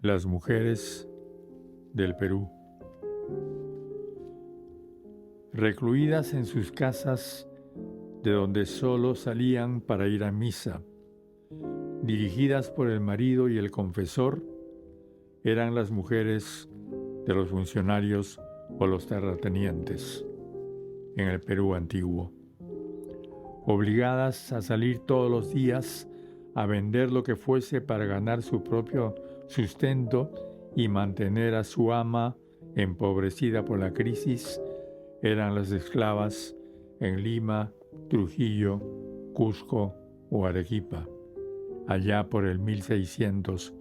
Las mujeres del Perú. Recluidas en sus casas, de donde solo salían para ir a misa, dirigidas por el marido y el confesor, eran las mujeres de los funcionarios o los terratenientes en el Perú antiguo, obligadas a salir todos los días a vender lo que fuese para ganar su propio sustento y mantener a su ama empobrecida por la crisis. Eran las esclavas en Lima, Trujillo, Cusco o Arequipa, allá por el 1600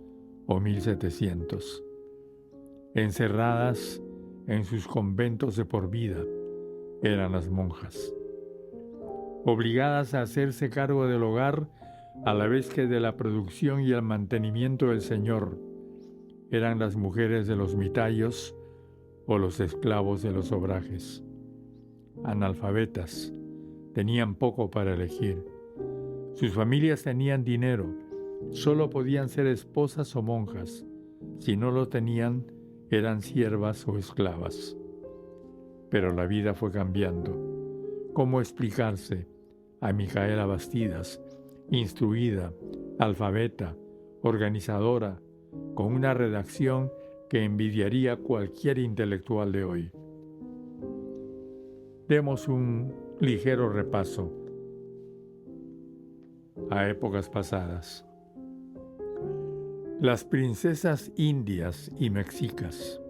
o 1700, encerradas en sus conventos de por vida. Eran las monjas, obligadas a hacerse cargo del hogar a la vez que de la producción y el mantenimiento del Señor. Eran las mujeres de los mitayos o los esclavos de los obrajes. Analfabetas, tenían poco para elegir. Sus familias tenían dinero, solo podían ser esposas o monjas. Si no lo tenían, eran siervas o esclavas. Pero la vida fue cambiando. ¿Cómo explicarse a Micaela Bastidas, instruida, alfabeta, organizadora, con una redacción que envidiaría cualquier intelectual de hoy? Demos un ligero repaso a épocas pasadas. Las princesas indias y mexicas.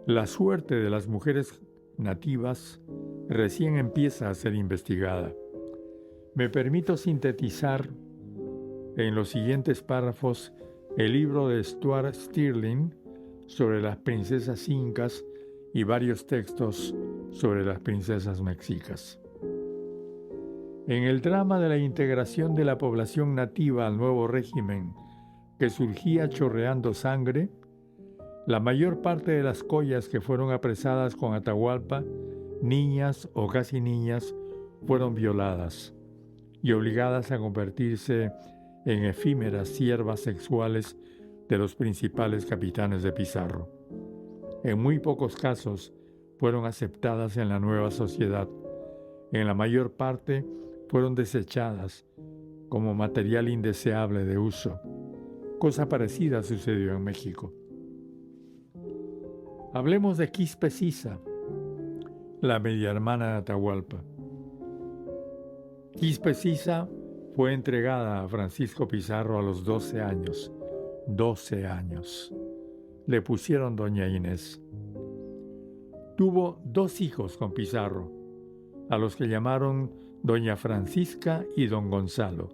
La suerte de las mujeres nativas recién empieza a ser investigada. Me permito sintetizar en los siguientes párrafos el libro de Stuart Stirling sobre las princesas incas y varios textos sobre las princesas mexicas. En el drama de la integración de la población nativa al nuevo régimen que surgía chorreando sangre, la mayor parte de las collas que fueron apresadas con Atahualpa, niñas o casi niñas, fueron violadas y obligadas a convertirse en efímeras siervas sexuales de los principales capitanes de Pizarro. En muy pocos casos fueron aceptadas en la nueva sociedad. En la mayor parte fueron desechadas como material indeseable de uso. Cosa parecida sucedió en México. Hablemos de Quispe Sisa, la media hermana de Atahualpa. Quispe Sisa fue entregada a Francisco Pizarro a los 12 años. 12 años. Le pusieron Doña Inés. Tuvo 2 hijos con Pizarro, a los que llamaron Doña Francisca y Don Gonzalo.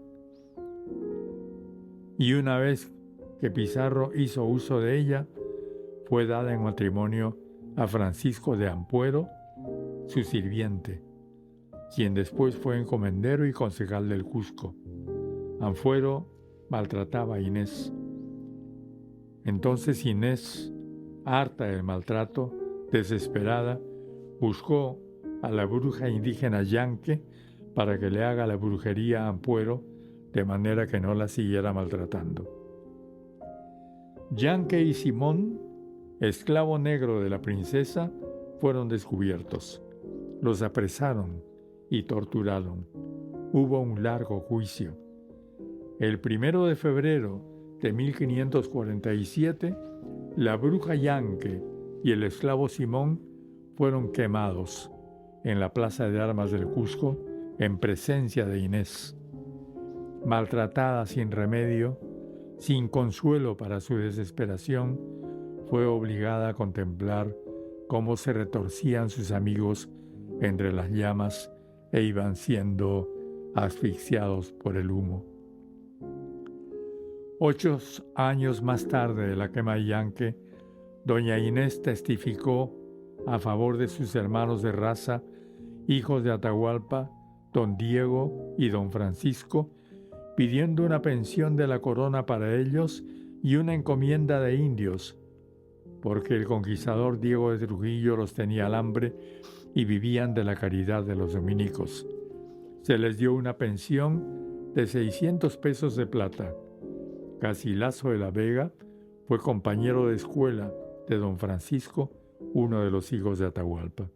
Y una vez que Pizarro hizo uso de ella, fue dada en matrimonio a Francisco de Ampuero, su sirviente, quien después fue encomendero y concejal del Cusco. Ampuero maltrataba a Inés. Entonces Inés, harta del maltrato, desesperada, buscó a la bruja indígena Yanque para que le haga la brujería a Ampuero de manera que no la siguiera maltratando. Yanque y Simón, esclavo negro de la princesa, fueron descubiertos. Los apresaron y torturaron. Hubo un largo juicio. El 1 de febrero de 1547, la bruja Yanque y el esclavo Simón fueron quemados en la plaza de armas del Cusco en presencia de Inés. Maltratada sin remedio, sin consuelo para su desesperación, fue obligada a contemplar cómo se retorcían sus amigos entre las llamas e iban siendo asfixiados por el humo. 8 años más tarde de la quema de Yanque, Doña Inés testificó a favor de sus hermanos de raza, hijos de Atahualpa, don Diego y don Francisco, pidiendo una pensión de la corona para ellos y una encomienda de indios, porque el conquistador Diego de Trujillo los tenía al hambre y vivían de la caridad de los dominicos. Se les dio una pensión de 600 pesos de plata. Garcilaso de la Vega Fue compañero de escuela de don Francisco, uno de los hijos de Atahualpa.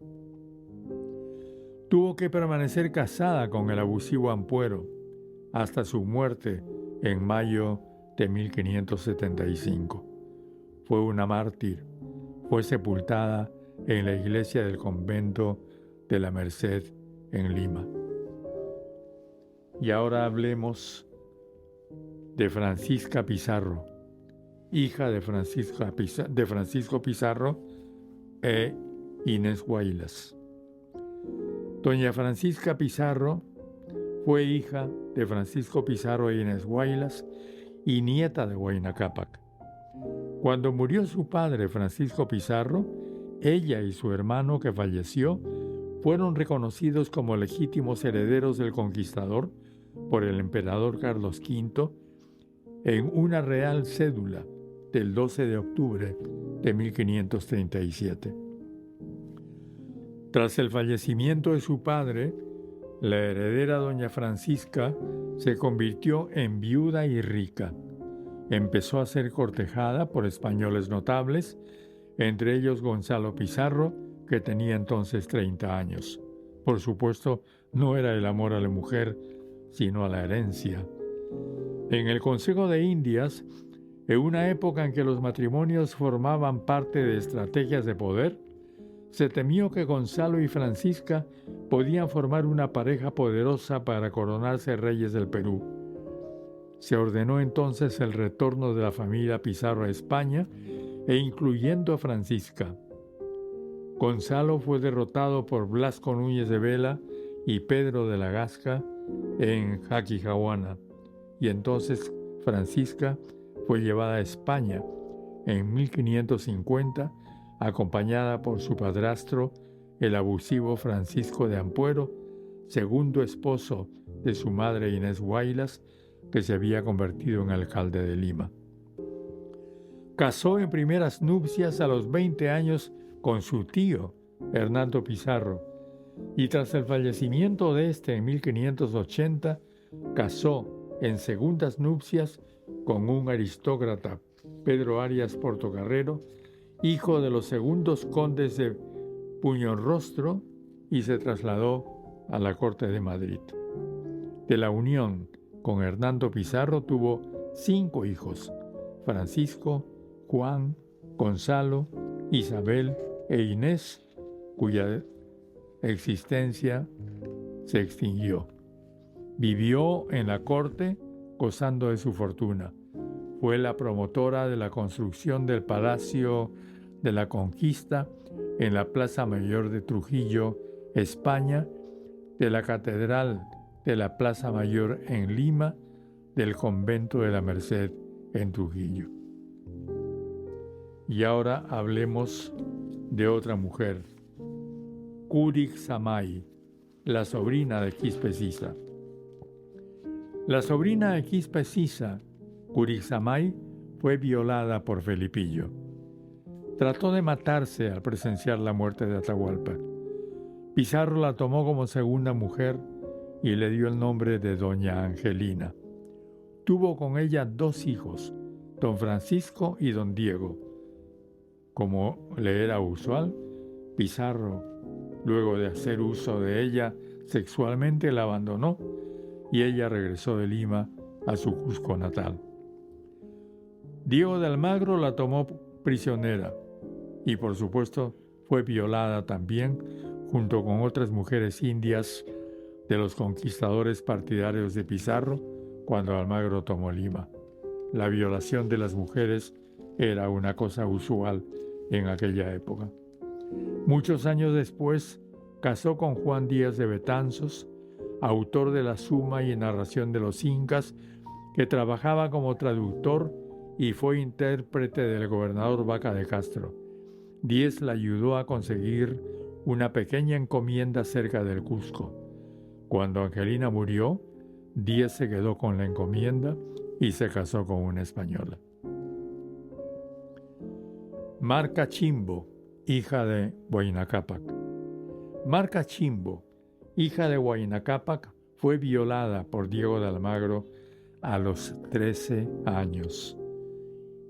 Tuvo que permanecer casada con el abusivo Ampuero hasta su muerte en mayo de 1575. Fue una mártir. Fue sepultada en la iglesia del convento de la Merced en Lima. Y ahora hablemos de Francisca Pizarro, hija de Francisco Pizarro e Inés Huaylas. Doña Francisca Pizarro fue hija de Francisco Pizarro e Inés Huaylas y nieta de Huayna Cápac. Cuando murió su padre, Francisco Pizarro, ella y su hermano, que falleció, fueron reconocidos como legítimos herederos del conquistador por el emperador Carlos V en una real cédula del 12 de octubre de 1537. Tras el fallecimiento de su padre, la heredera doña Francisca se convirtió en viuda y rica. Empezó a ser cortejada por españoles notables, entre ellos Gonzalo Pizarro, que tenía entonces 30 años. Por supuesto, no era el amor a la mujer, sino a la herencia. En el Consejo de Indias, en una época en que los matrimonios formaban parte de estrategias de poder, se temió que Gonzalo y Francisca podían formar una pareja poderosa para coronarse reyes del Perú. Se ordenó entonces el retorno de la familia Pizarro a España, e incluyendo a Francisca. Gonzalo fue derrotado por Blasco Núñez de Vela y Pedro de la Gasca en Jaquijahuana, y entonces Francisca fue llevada a España en 1550, acompañada por su padrastro, el abusivo Francisco de Ampuero, segundo esposo de su madre Inés Huaylas, que se había convertido en alcalde de Lima. Casó en primeras nupcias a los 20 años con su tío, Hernando Pizarro, y tras el fallecimiento de este en 1580, casó en segundas nupcias con un aristócrata, Pedro Arias Portocarrero, hijo de los segundos condes de Puñonrostro, y se trasladó a la corte de Madrid. De la unión con Hernando Pizarro tuvo 5 hijos: Francisco, Juan, Gonzalo, Isabel e Inés, cuya existencia se extinguió. Vivió en la corte gozando de su fortuna. Fue la promotora de la construcción del Palacio de la Conquista en la Plaza Mayor de Trujillo, España, de la Catedral de la Plaza Mayor en Lima, del Convento de la Merced en Trujillo. Y ahora hablemos de otra mujer, Curig Samay, la sobrina de Quispe Sisa. La sobrina de Quispe Sisa, Curig Samay, fue violada por Felipillo. Trató de matarse al presenciar la muerte de Atahualpa. Pizarro la tomó como segunda mujer y le dio el nombre de Doña Angelina. Tuvo con ella 2 hijos, don Francisco y don Diego. Como le era usual, Pizarro, luego de hacer uso de ella sexualmente, la abandonó y ella regresó de Lima a su Cusco natal. Diego de Almagro la tomó prisionera y, por supuesto, fue violada también junto con otras mujeres indias de los conquistadores partidarios de Pizarro cuando Almagro tomó Lima. La violación de las mujeres era una cosa usual en aquella época. Muchos años después, casó con Juan Díaz de Betanzos, autor de la Suma y Narración de los Incas, que trabajaba como traductor y fue intérprete del gobernador Vaca de Castro. Díaz la ayudó a conseguir una pequeña encomienda cerca del Cusco. Cuando Angelina murió, Díaz se quedó con la encomienda y se casó con una española. Marca Chimbo, hija de Huayna Cápac. Marca Chimbo, hija de Huayna Cápac, fue violada por Diego de Almagro a los 13 años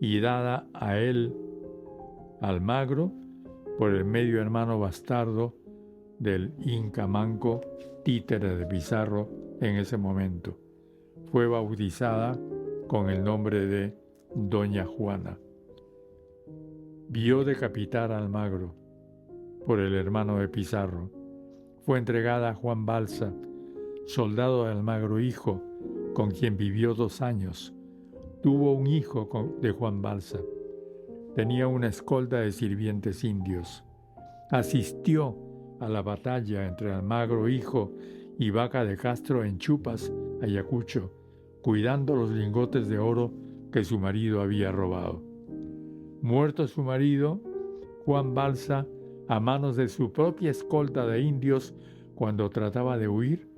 y dada a él, Almagro, por el medio hermano bastardo del Inca Manco, títere de Pizarro en ese momento. Fue bautizada con el nombre de Doña Juana. Vio decapitar a Almagro por el hermano de Pizarro. Fue entregada a Juan Balsa, soldado de Almagro hijo, con quien vivió 2 años. Tuvo un hijo de Juan Balsa. Tenía una escolta de sirvientes indios. Asistió a la batalla entre Almagro hijo y Vaca de Castro en Chupas, Ayacucho, cuidando los lingotes de oro que su marido había robado. Muerto su marido, Juan Balsa, a manos de su propia escolta de indios, cuando trataba de huir,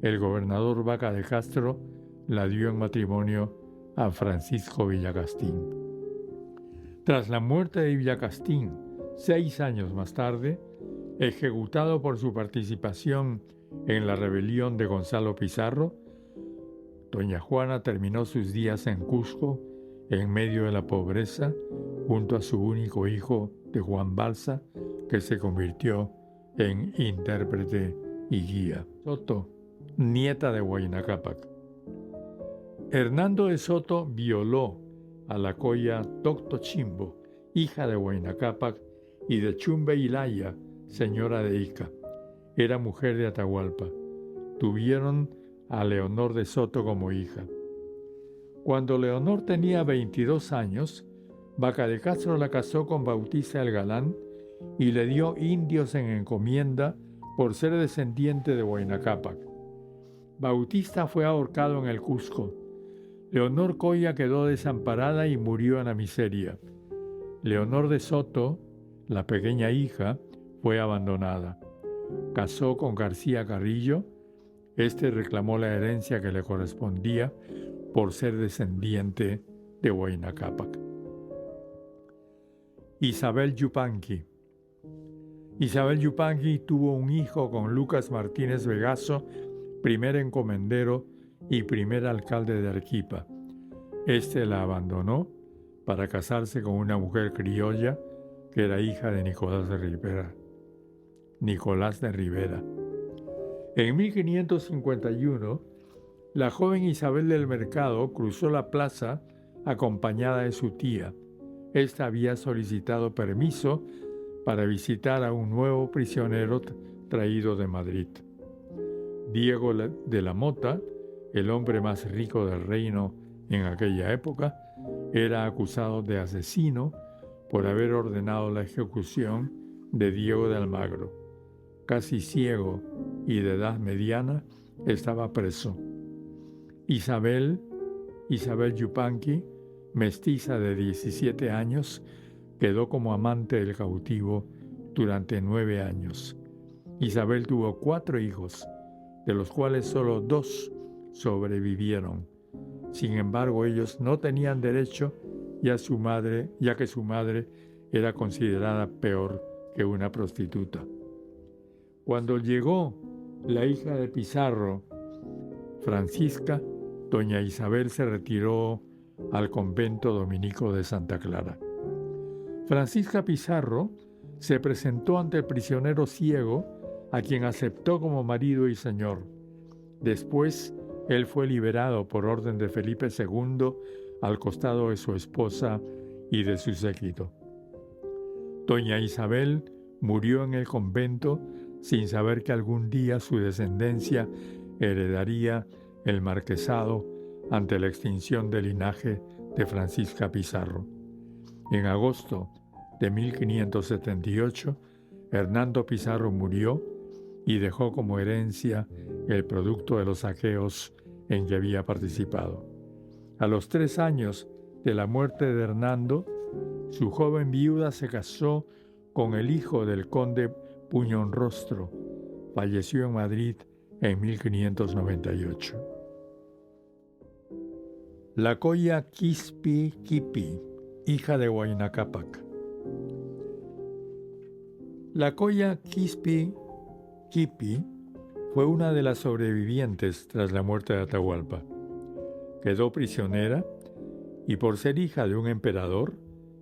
el gobernador Vaca de Castro la dio en matrimonio a Francisco Villacastín. Tras la muerte de Villacastín, 6 años más tarde, ejecutado por su participación en la rebelión de Gonzalo Pizarro, Doña Juana terminó sus días en Cusco, en medio de la pobreza, junto a su único hijo de Juan Balsa, que se convirtió en intérprete y guía. Soto, nieta de Huayna Cápac. Hernando de Soto violó a la coya Toctochimbo, hija de Huayna Cápac, y de Chumbe Ilaya, señora de Ica. Era mujer de Atahualpa. Tuvieron a Leonor de Soto como hija. Cuando Leonor tenía 22 años, Vaca de Castro la casó con Bautista el Galán y le dio indios en encomienda por ser descendiente de Huayna Cápac. Bautista fue ahorcado en el Cusco. Leonor Coya quedó desamparada y murió en la miseria. Leonor de Soto, la pequeña hija, fue abandonada. Casó con García Carrillo. Este reclamó la herencia que le correspondía por ser descendiente de Huayna Cápac. Isabel Yupanqui. Isabel Yupanqui tuvo un hijo con Lucas Martínez Vegaso, primer encomendero y primer alcalde de Arequipa. Este la abandonó para casarse con una mujer criolla que era hija de Nicolás de Rivera. En 1551, la joven Isabel del Mercado cruzó la plaza acompañada de su tía. Esta había solicitado permiso para visitar a un nuevo prisionero traído de Madrid. Diego de la Mota, el hombre más rico del reino en aquella época, era acusado de asesino por haber ordenado la ejecución de Diego de Almagro. Casi ciego y de edad mediana, estaba preso. Isabel Yupanqui, mestiza de 17 años, quedó como amante del cautivo durante 9 años. Isabel tuvo 4 hijos, de los cuales solo 2 sobrevivieron. Sin embargo, ellos no tenían derecho, ya que su madre era considerada peor que una prostituta. Cuando llegó la hija de Pizarro, Francisca, doña Isabel se retiró al convento dominico de Santa Clara. Francisca Pizarro se presentó ante el prisionero ciego, a quien aceptó como marido y señor. Después, él fue liberado por orden de Felipe II al costado de su esposa y de su séquito. Doña Isabel murió en el convento sin saber que algún día su descendencia heredaría el marquesado ante la extinción del linaje de Francisca Pizarro. En agosto de 1578, Hernando Pizarro murió y dejó como herencia el producto de los saqueos en que había participado. A los 3 años de la muerte de Hernando, su joven viuda se casó con el hijo del conde Puñonrostro. Falleció en Madrid en 1598. La coya Quispi Quipi, hija de Huayna Cápac. La coya Quispi Quipi fue una de las sobrevivientes tras la muerte de Atahualpa. Quedó prisionera y por ser hija de un emperador,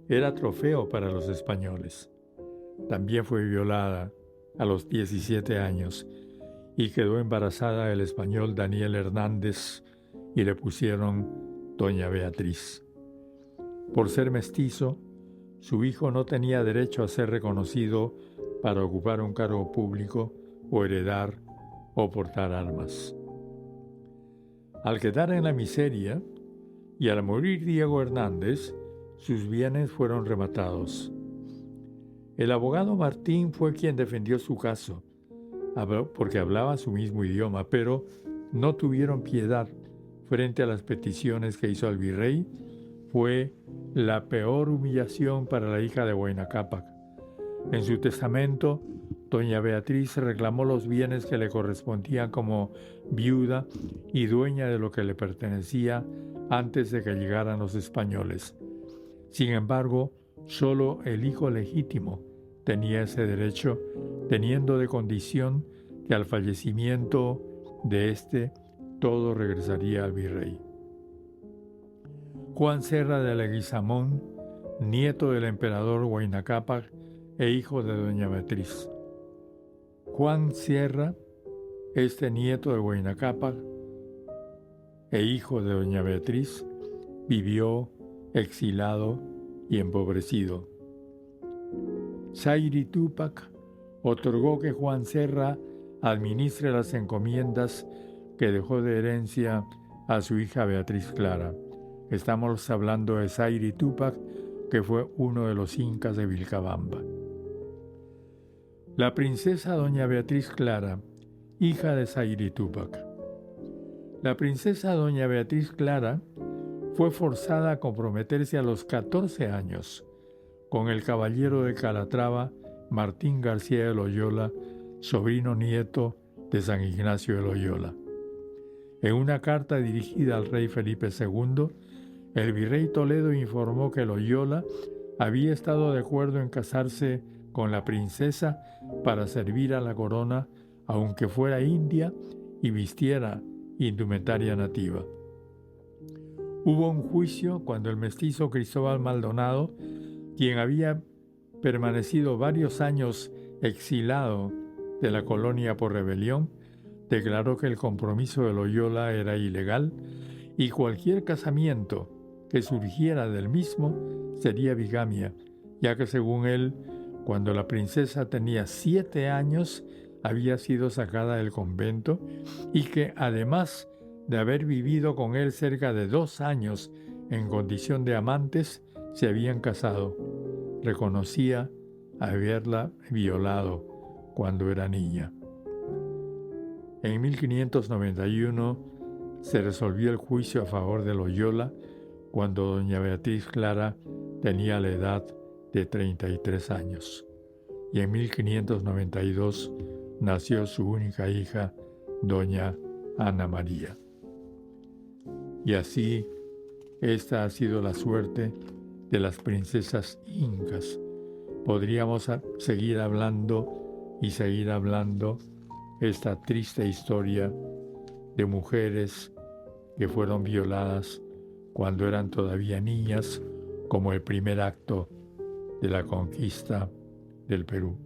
era trofeo para los españoles. También fue violada a los 17 años y quedó embarazada del español Daniel Hernández y le pusieron Doña Beatriz. Por ser mestizo, su hijo no tenía derecho a ser reconocido para ocupar un cargo público o heredar o portar armas. Al quedar en la miseria y al morir Diego Hernández, sus bienes fueron rematados. El abogado Martín fue quien defendió su caso, porque hablaba su mismo idioma, pero no tuvieron piedad frente a las peticiones que hizo al virrey. Fue la peor humillación para la hija de Huayna Cápac. En su testamento, doña Beatriz reclamó los bienes que le correspondían como viuda y dueña de lo que le pertenecía antes de que llegaran los españoles. Sin embargo, solo el hijo legítimo tenía ese derecho, teniendo de condición que al fallecimiento de éste todo regresaría al virrey. Juan Serra de Leguizamón, nieto del emperador Huayna Cápac e hijo de doña Beatriz. Juan Serra, nieto de Huayna Cápac e hijo de doña Beatriz, vivió exilado y empobrecido. Sayri Túpac otorgó que Juan Serra administre las encomiendas que dejó de herencia a su hija Beatriz Clara. Estamos hablando de Sayri Túpac, que fue uno de los incas de Vilcabamba. La princesa doña Beatriz Clara, hija de Sayri Túpac. La princesa doña Beatriz Clara fue forzada a comprometerse a los 14 años con el caballero de Calatrava, Martín García de Loyola, sobrino nieto de San Ignacio de Loyola. En una carta dirigida al rey Felipe II, el virrey Toledo informó que Loyola había estado de acuerdo en casarse con la princesa para servir a la corona, aunque fuera india y vistiera indumentaria nativa. Hubo un juicio cuando el mestizo Cristóbal Maldonado, quien había permanecido varios años exilado de la colonia por rebelión, declaró que el compromiso de Loyola era ilegal y cualquier casamiento que surgiera del mismo sería bigamia, ya que según él, cuando la princesa tenía 7 años, había sido sacada del convento y que además de haber vivido con él cerca de 2 años en condición de amantes, se habían casado. Reconocía haberla violado cuando era niña. En 1591 se resolvió el juicio a favor de Loyola cuando doña Beatriz Clara tenía la edad de 33 años. Y en 1592 nació su única hija, doña Ana María. Y así, esta ha sido la suerte de las princesas incas. Podríamos seguir hablando esta triste historia de mujeres que fueron violadas cuando eran todavía niñas, como el primer acto de la conquista del Perú.